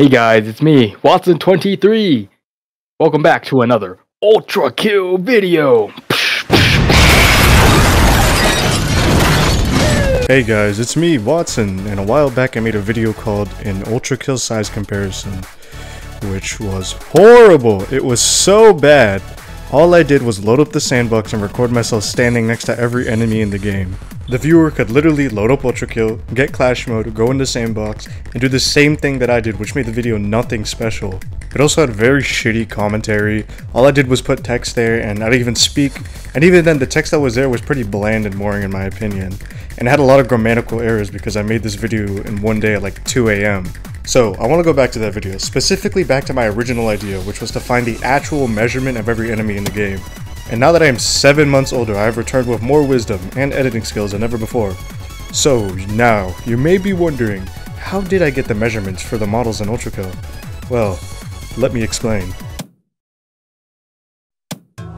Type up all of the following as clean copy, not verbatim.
Hey guys, it's me, Watson23. Welcome back to another Ultra Kill video. Hey guys, it's me, Watson, and a while back I made a video called an Ultra Kill size comparison, which was horrible. It was so bad. All I did was load up the sandbox and record myself standing next to every enemy in the game. The viewer could literally load up Ultra Kill, get Clash Mode, go into Sandbox, and do the same thing that I did, which made the video nothing special. It also had very shitty commentary. All I did was put text there and not even speak, and even then the text that was there was pretty bland and boring in my opinion. And it had a lot of grammatical errors because I made this video in one day at like 2 AM. So, I want to go back to that video, specifically back to my original idea, which was to find the actual measurement of every enemy in the game. And now that I am 7 months older, I have returned with more wisdom and editing skills than ever before. So, now, you may be wondering, how did I get the measurements for the models in Ultra Kill? Well, let me explain.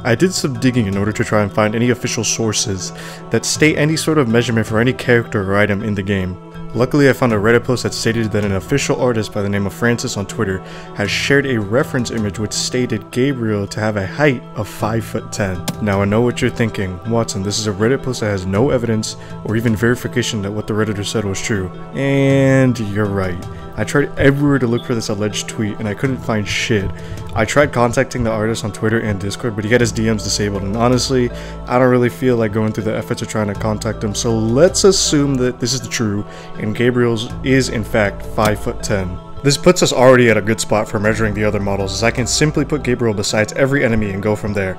I did some digging in order to try and find any official sources that state any sort of measurement for any character or item in the game. Luckily, I found a Reddit post that stated that an official artist by the name of Francis on Twitter has shared a reference image which stated Gabriel to have a height of 5'10". Now I know what you're thinking, Watson, this is a Reddit post that has no evidence or even verification that what the Redditor said was true. And you're right. I tried everywhere to look for this alleged tweet and I couldn't find shit. I tried contacting the artist on Twitter and Discord, but he had his DMs disabled, and honestly, I don't really feel like going through the efforts of trying to contact him, so let's assume that this is true, and Gabriel's is in fact 5'10". This puts us already at a good spot for measuring the other models, as I can simply put Gabriel beside every enemy and go from there.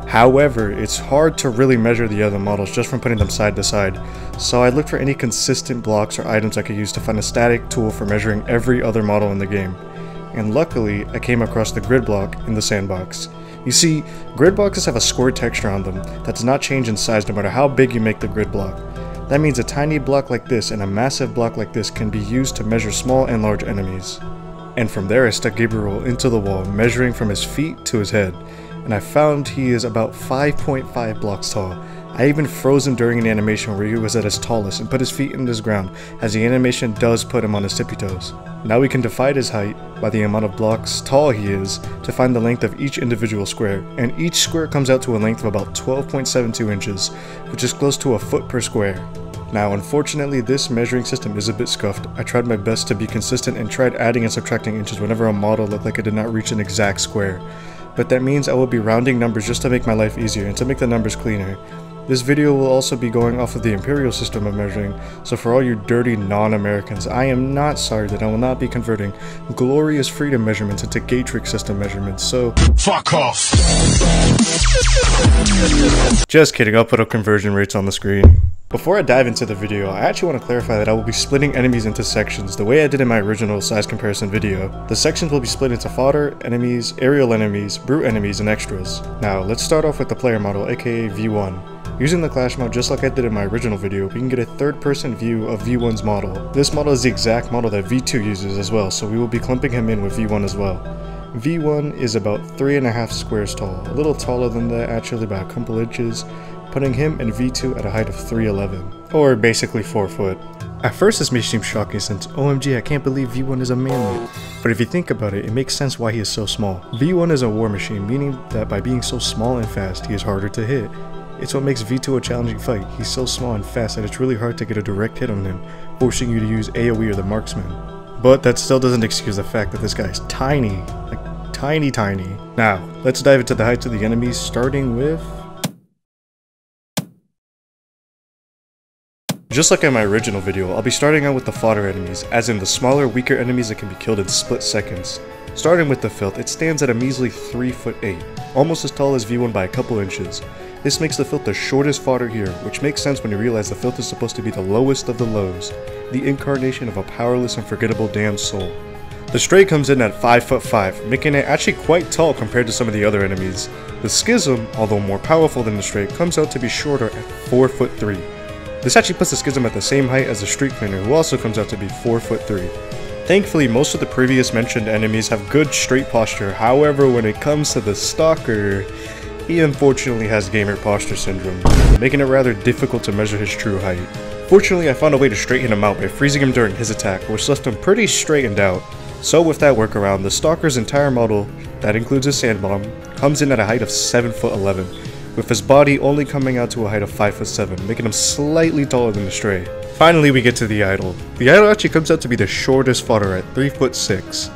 However, it's hard to really measure the other models just from putting them side to side, so I looked for any consistent blocks or items I could use to find a static tool for measuring every other model in the game. And luckily, I came across the grid block in the sandbox. You see, grid boxes have a square texture on them that does not change in size no matter how big you make the grid block. That means a tiny block like this and a massive block like this can be used to measure small and large enemies. And from there I stuck Gabriel into the wall, measuring from his feet to his head, and I found he is about 5.5 blocks tall. I even froze him during an animation where he was at his tallest and put his feet in the ground, as the animation does put him on his tippy toes. Now we can divide his height by the amount of blocks tall he is to find the length of each individual square, and each square comes out to a length of about 12.72 inches, which is close to a foot per square. Now unfortunately this measuring system is a bit scuffed. I tried my best to be consistent and tried adding and subtracting inches whenever a model looked like it did not reach an exact square. But that means I will be rounding numbers just to make my life easier and to make the numbers cleaner. This video will also be going off of the imperial system of measuring, so for all you dirty non-Americans, I am not sorry that I will not be converting glorious freedom measurements into Gatrix system measurements, so fuck off! Just kidding, I'll put up conversion rates on the screen. Before I dive into the video, I actually want to clarify that I will be splitting enemies into sections the way I did in my original size comparison video. The sections will be split into fodder enemies, aerial enemies, brute enemies, and extras. Now, let's start off with the player model, aka V1. Using the Clash mode just like I did in my original video, we can get a third-person view of V1's model. This model is the exact model that V2 uses as well, so we will be clumping him in with V1 as well. V1 is about 3.5 squares tall, a little taller than that actually by a couple inches, putting him and V2 at a height of 3'11", or basically 4 foot. At first this may seem shocking since, OMG, I can't believe V1 is a manlet. But if you think about it, it makes sense why he is so small. V1 is a war machine, meaning that by being so small and fast, he is harder to hit. It's what makes V2 a challenging fight. He's so small and fast that it's really hard to get a direct hit on him, forcing you to use AoE or the marksman. But that still doesn't excuse the fact that this guy is tiny, like tiny. Now, let's dive into the heights of the enemies, starting with... Just like in my original video, I'll be starting out with the fodder enemies, as in the smaller, weaker enemies that can be killed in split seconds. Starting with the filth, it stands at a measly 3'8", almost as tall as V1 by a couple inches. This makes the filth the shortest fodder here, which makes sense when you realize the filth is supposed to be the lowest of the lows, the incarnation of a powerless and forgettable damned soul. The stray comes in at 5'5", making it actually quite tall compared to some of the other enemies. The schism, although more powerful than the stray, comes out to be shorter at 4'3". This actually puts the schism at the same height as the street cleaner, who also comes out to be 4'3". Thankfully, most of the previous mentioned enemies have good straight posture, however when it comes to the stalker, he unfortunately has gamer posture syndrome, making it rather difficult to measure his true height. Fortunately, I found a way to straighten him out by freezing him during his attack, which left him pretty straightened out. So with that workaround, the Stalker's entire model, that includes his sand bomb, comes in at a height of 7'11", with his body only coming out to a height of 5'7", making him slightly taller than the Stray. Finally we get to the Idol. The Idol actually comes out to be the shortest fodder at 3'6".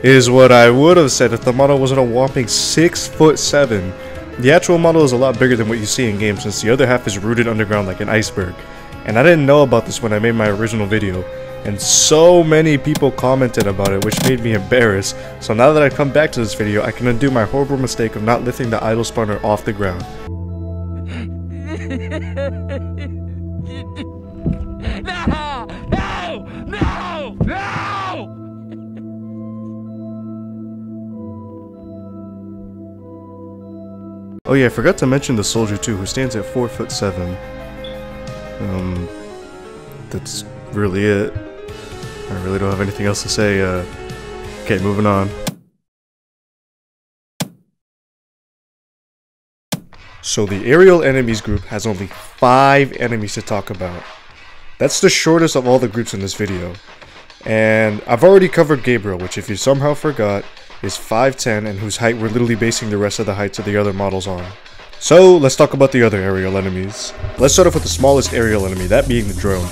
Is what I would have said if the model wasn't a whopping 6'7". The actual model is a lot bigger than what you see in games, since the other half is rooted underground like an iceberg. And I didn't know about this when I made my original video, and so many people commented about it, which made me embarrassed. So now that I come back to this video, I can undo my horrible mistake of not lifting the idol spawner off the ground. No! No! No! No! Oh yeah, I forgot to mention the soldier too, who stands at 4'7". That's really it. I really don't have anything else to say. Okay, moving on. So the aerial enemies group has only 5 enemies to talk about. That's the shortest of all the groups in this video. And I've already covered Gabriel, which if you somehow forgot, is 5'10", and whose height we're literally basing the rest of the heights of the other models on. So let's talk about the other aerial enemies. Let's start off with the smallest aerial enemy, that being the drone.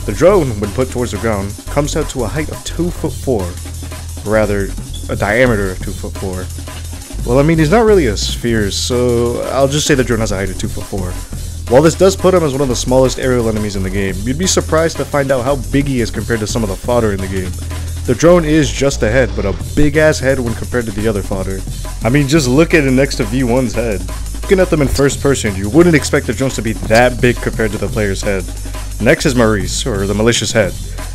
The drone, when put towards the ground, comes out to a height of 2'4", rather, a diameter of 2'4". Well, I mean, he's not really a sphere, so I'll just say the drone has a height of 2'4". While this does put him as one of the smallest aerial enemies in the game, you'd be surprised to find out how big he is compared to some of the fodder in the game. The drone is just a head, but a big ass head when compared to the other fodder. I mean, just look at it next to V1's head. Looking at them in first person, you wouldn't expect the drones to be that big compared to the player's head. Next is Maurice, or the malicious head.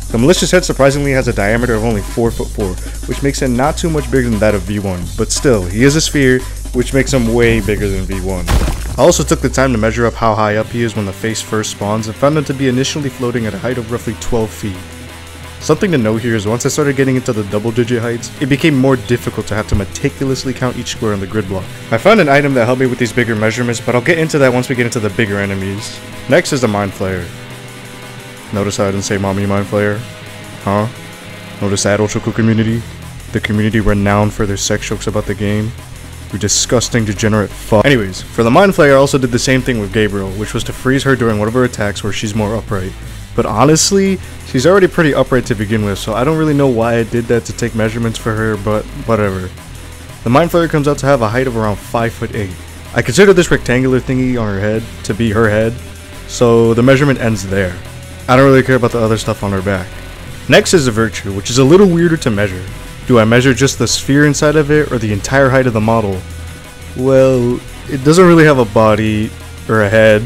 The malicious head surprisingly has a diameter of only 4'4", which makes it not too much bigger than that of V1, but still, he is a sphere, which makes him way bigger than V1. I also took the time to measure up how high up he is when the face first spawns, and found him to be initially floating at a height of roughly 12 feet. Something to note here is once I started getting into the double-digit heights, it became more difficult to have to meticulously count each square on the grid block. I found an item that helped me with these bigger measurements, but I'll get into that once we get into the bigger enemies. Next is the Mind Flayer. Notice how I didn't say Mommy Mind Flayer? Huh? Notice that Ultrakill community? The community renowned for their sex jokes about the game? You disgusting degenerate fuck. Anyways, for the Mind Flayer I also did the same thing with Gabriel, which was to freeze her during one of her attacks where she's more upright. But honestly, she's already pretty upright to begin with, so I don't really know why I did that to take measurements for her, but whatever. The Mind Flayer comes out to have a height of around 5'8". I consider this rectangular thingy on her head to be her head, so the measurement ends there. I don't really care about the other stuff on her back. Next is the Virtue, which is a little weirder to measure. Do I measure just the sphere inside of it, or the entire height of the model? Well, it doesn't really have a body, or a head.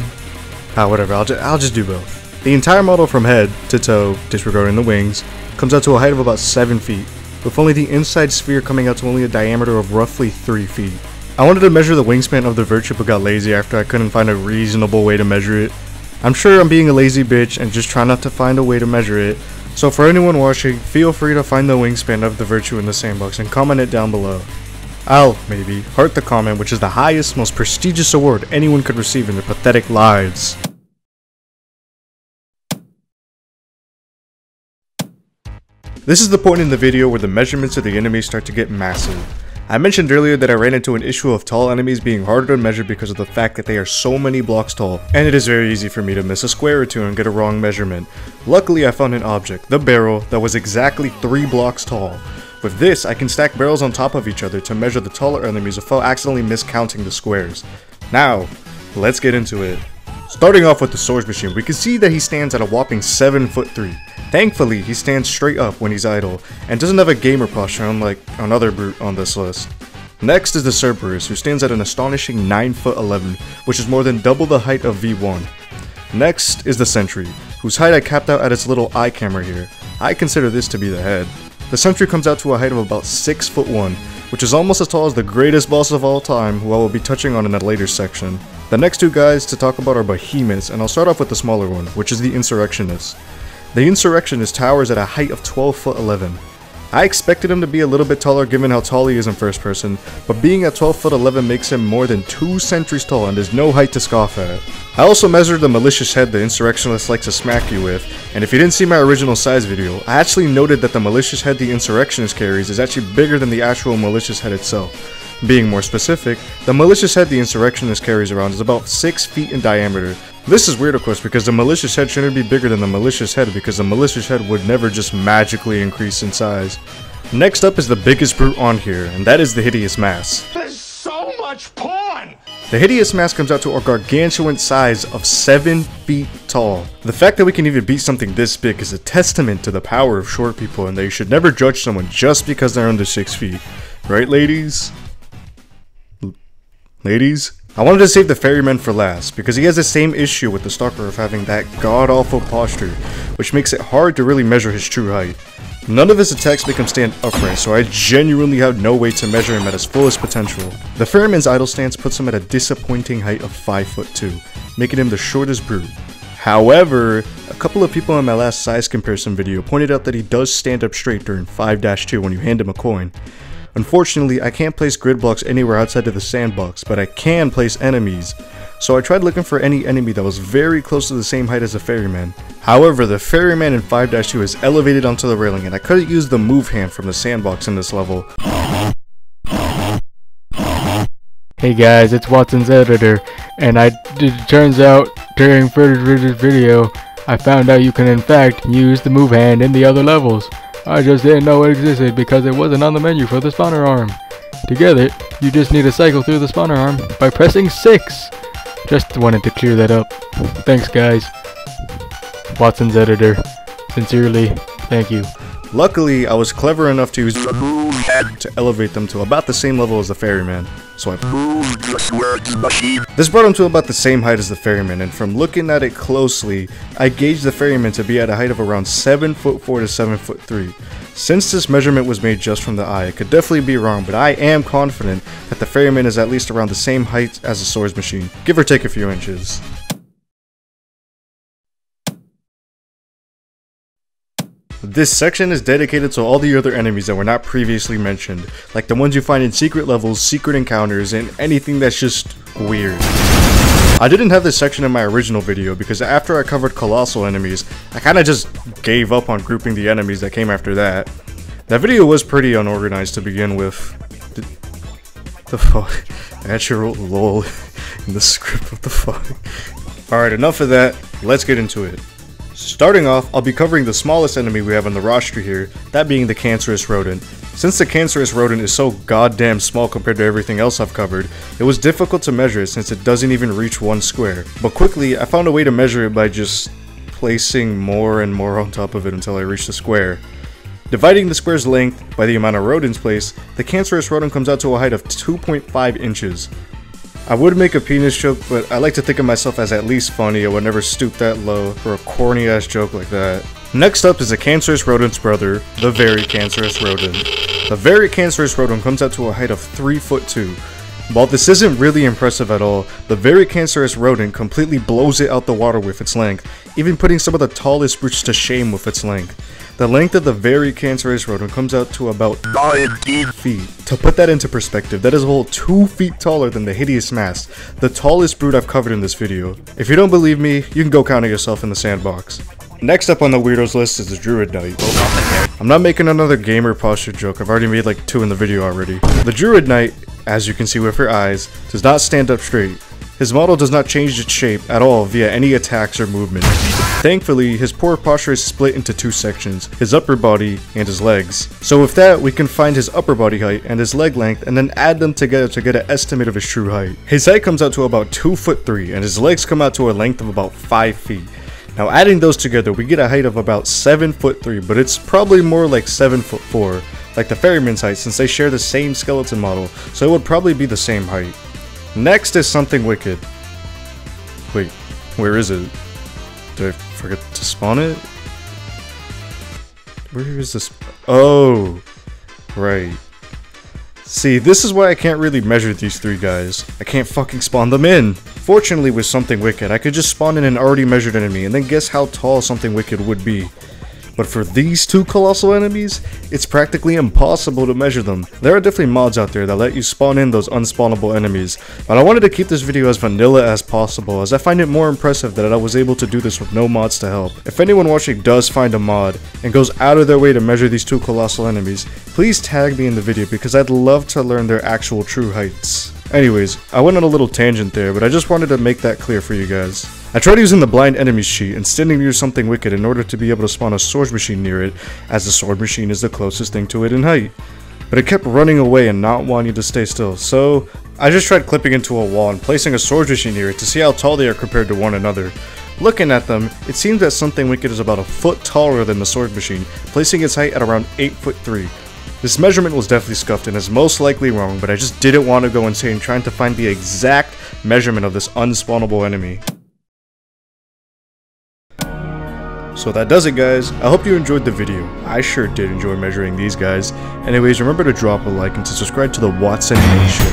Whatever, I'll just do both. The entire model from head to toe, disregarding the wings, comes out to a height of about 7 feet, with only the inside sphere coming out to only a diameter of roughly 3 feet. I wanted to measure the wingspan of the Virtue but got lazy after I couldn't find a reasonable way to measure it. I'm sure I'm being a lazy bitch and just trying not to find a way to measure it, so for anyone watching, feel free to find the wingspan of the Virtue in the sandbox and comment it down below. I'll, maybe, heart the comment, which is the highest, most prestigious award anyone could receive in their pathetic lives. This is the point in the video where the measurements of the enemies start to get massive. I mentioned earlier that I ran into an issue of tall enemies being harder to measure because of the fact that they are so many blocks tall, and it is very easy for me to miss a square or two and get a wrong measurement. Luckily I found an object, the barrel, that was exactly 3 blocks tall. With this, I can stack barrels on top of each other to measure the taller enemies without accidentally miscounting the squares. Now, let's get into it. Starting off with the Swords Machine, we can see that he stands at a whopping 7'3". Thankfully, he stands straight up when he's idle, and doesn't have a gamer posture unlike another brute on this list. Next is the Cerberus, who stands at an astonishing 9'11", which is more than double the height of V1. Next is the Sentry, whose height I capped out at its little eye camera here. I consider this to be the head. The Sentry comes out to a height of about 6'1", which is almost as tall as the greatest boss of all time, who I will be touching on in a later section. The next two guys to talk about are behemoths, and I'll start off with the smaller one, which is the Insurrectionist. The Insurrectionist towers at a height of 12'11". I expected him to be a little bit taller given how tall he is in first person, but being at 12'11" makes him more than 2 sentries tall and there's no height to scoff at. I also measured the malicious head the insurrectionist likes to smack you with, and if you didn't see my original size video, I actually noted that the malicious head the insurrectionist carries is actually bigger than the actual malicious head itself. Being more specific, the malicious head the insurrectionist carries around is about 6 feet in diameter. This is weird of course because the malicious head shouldn't be bigger than the malicious head because the malicious head would never just magically increase in size. Next up is the biggest brute on here, and that is the Hideous Mass. There's so much porn! The Hideous Mass comes out to a gargantuan size of 7 feet tall. The fact that we can even beat something this big is a testament to the power of short people, and that you should never judge someone just because they're under 6 feet. Right, ladies? Ladies? I wanted to save the ferryman for last, because he has the same issue with the stalker of having that god-awful posture, which makes it hard to really measure his true height. None of his attacks make him stand upright, so I genuinely have no way to measure him at his fullest potential. The ferryman's idle stance puts him at a disappointing height of 5'2", making him the shortest brute. However, a couple of people in my last size comparison video pointed out that he does stand up straight during 5-2 when you hand him a coin. Unfortunately, I can't place grid blocks anywhere outside of the sandbox, but I can place enemies. So I tried looking for any enemy that was very close to the same height as the ferryman. However, the ferryman in 5-2 is elevated onto the railing and I couldn't use the move hand from the sandbox in this level. Hey guys, it's Watson's editor, and it turns out during this video, I found out you can in fact use the move hand in the other levels. I just didn't know it existed because it wasn't on the menu for the spawner arm. To get it, you just need to cycle through the spawner arm by pressing 6. Just wanted to clear that up. Thanks guys. Watson's editor. Sincerely, thank you. Luckily, I was clever enough to use the move hand to elevate them to about the same level as the ferryman. So I moved the machine. This brought him to about the same height as the ferryman, and from looking at it closely, I gauged the ferryman to be at a height of around 7'4" to 7'3". Since this measurement was made just from the eye, it could definitely be wrong, but I am confident that the ferryman is at least around the same height as the swords machine, give or take a few inches. This section is dedicated to all the other enemies that were not previously mentioned, like the ones you find in secret levels, secret encounters, and anything that's just weird. I didn't have this section in my original video because after I covered colossal enemies, I kinda just gave up on grouping the enemies that came after that. That video was pretty unorganized to begin with. The fuck? I actually wrote LOL in the script, what the fuck? Alright, enough of that, let's get into it. Starting off, I'll be covering the smallest enemy we have on the roster here, that being the cancerous rodent. Since the cancerous rodent is so goddamn small compared to everything else I've covered, it was difficult to measure it since it doesn't even reach 1 square. But quickly, I found a way to measure it by just placing more and more on top of it until I reached the square. Dividing the square's length by the amount of rodents placed, the cancerous rodent comes out to a height of 2.5 inches. I would make a penis joke, but I like to think of myself as at least funny. I would never stoop that low for a corny ass joke like that. Next up is the cancerous rodent's brother, the very cancerous rodent. The very cancerous rodent comes out to a height of 3'2". While this isn't really impressive at all, the very cancerous rodent completely blows it out the water with its length, even putting some of the tallest brutes to shame with its length. The length of the very cancerous rodent comes out to about 19 feet. To put that into perspective, that is a whole 2 feet taller than the Hideous Mass, the tallest brute I've covered in this video. If you don't believe me, you can go count it yourself in the sandbox. Next up on the weirdos list is the Druid Knight. I'm not making another gamer posture joke, I've already made like 2 in the video already. The Druid Knight, as you can see with your eyes, does not stand up straight. His model does not change its shape at all via any attacks or movement. Thankfully, his poor posture is split into 2 sections, his upper body and his legs. So with that, we can find his upper body height and his leg length and then add them together to get an estimate of his true height. His height comes out to about 2'3" and his legs come out to a length of about 5 feet. Now adding those together, we get a height of about 7'3", but it's probably more like 7'4", like the ferryman's height since they share the same skeleton model, so it would probably be the same height. Next is something wicked. Wait, where is it? Did I forget to spawn it? Where is this? Oh, right. See, this is why I can't really measure these 3 guys. I can't fucking spawn them in. Fortunately, with something wicked, I could just spawn in an already measured enemy and then guess how tall something wicked would be. But for these two colossal enemies, it's practically impossible to measure them. There are definitely mods out there that let you spawn in those unspawnable enemies, but I wanted to keep this video as vanilla as possible, as I find it more impressive that I was able to do this with no mods to help. If anyone watching does find a mod and goes out of their way to measure these two colossal enemies, please tag me in the video because I'd love to learn their actual true heights. Anyways, I went on a little tangent there, but I just wanted to make that clear for you guys. I tried using the blind enemies cheat and standing near something wicked in order to be able to spawn a sword machine near it, as the sword machine is the closest thing to it in height. But it kept running away and not wanting to stay still, so I just tried clipping into a wall and placing a sword machine near it to see how tall they are compared to one another. Looking at them, it seems that something wicked is about a foot taller than the sword machine, placing its height at around 8'3". This measurement was definitely scuffed and is most likely wrong, but I just didn't want to go insane trying to find the exact measurement of this unspawnable enemy. So that does it, guys. I hope you enjoyed the video. I sure did enjoy measuring these guys. Anyways, remember to drop a like and to subscribe to the Watson Nation.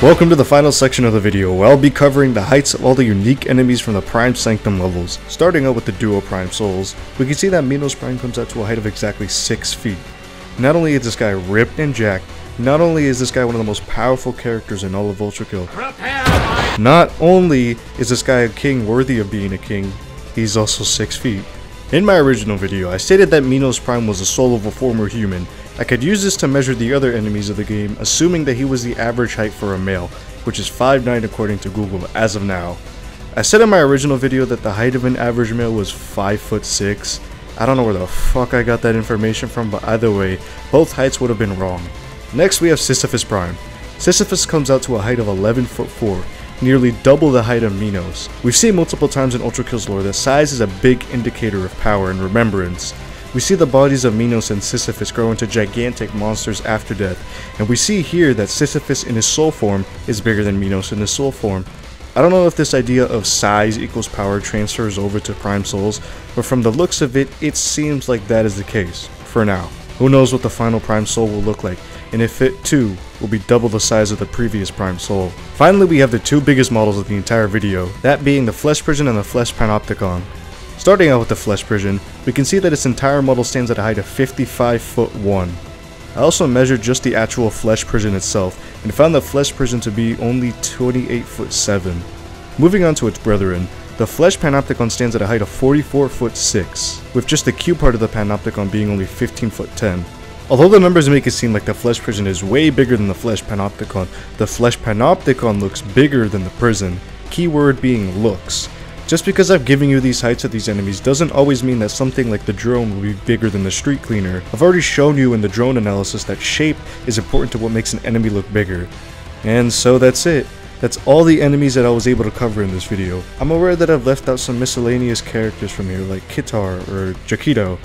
Welcome to the final section of the video, where I'll be covering the heights of all the unique enemies from the Prime Sanctum levels. Starting out with the duo Prime Souls, we can see that Minos Prime comes out to a height of exactly 6 feet. Not only is this guy ripped and jacked, not only is this guy one of the most powerful characters in all of ULTRAKILL, not only is this guy a king worthy of being a king, he's also 6 feet. In my original video, I stated that Minos Prime was the soul of a former human. I could use this to measure the other enemies of the game, assuming that he was the average height for a male, which is 5'9" according to Google as of now. I said in my original video that the height of an average male was 5'6". I don't know where the fuck I got that information from, but either way, both heights would have been wrong. Next we have Sisyphus Prime. Sisyphus comes out to a height of 11'4", nearly double the height of Minos. We've seen multiple times in ULTRAKILL's lore that size is a big indicator of power and remembrance. We see the bodies of Minos and Sisyphus grow into gigantic monsters after death, and we see here that Sisyphus in his soul form is bigger than Minos in his soul form. I don't know if this idea of size equals power transfers over to Prime Souls, but from the looks of it, it seems like that is the case, for now. Who knows what the final Prime Soul will look like, and if it too will be double the size of the previous Prime Soul. Finally, we have the two biggest models of the entire video, that being the Flesh Prison and the Flesh Panopticon. Starting out with the Flesh Prison, we can see that its entire model stands at a height of 55'1". I also measured just the actual Flesh Prison itself, and found the Flesh Prison to be only 28'7". Moving on to its brethren, the Flesh Panopticon stands at a height of 44'6", with just the Q part of the Panopticon being only 15'10". Although the numbers make it seem like the Flesh Prison is way bigger than the Flesh Panopticon, the Flesh Panopticon looks bigger than the prison, keyword being looks. Just because I've given you these heights of these enemies doesn't always mean that something like the drone will be bigger than the street cleaner. I've already shown you in the drone analysis that shape is important to what makes an enemy look bigger. And so that's it. That's all the enemies that I was able to cover in this video. I'm aware that I've left out some miscellaneous characters from here like Kitar or Jakito,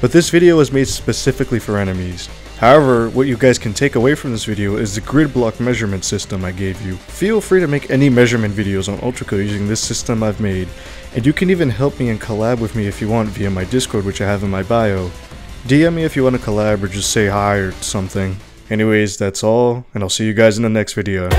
but this video was made specifically for enemies. However, what you guys can take away from this video is the grid block measurement system I gave you. Feel free to make any measurement videos on ULTRAKILL using this system I've made, and you can even help me and collab with me if you want via my Discord, which I have in my bio. DM me if you want to collab or just say hi or something. Anyways, that's all, and I'll see you guys in the next video.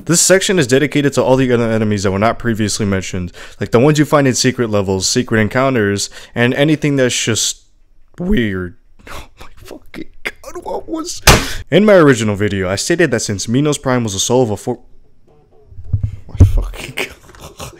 This section is dedicated to all the other enemies that were not previously mentioned, like the ones you find in secret levels, secret encounters, and anything that's just weird. Oh my fucking god, what was... In my original video, I stated that since Minos Prime was the soul of a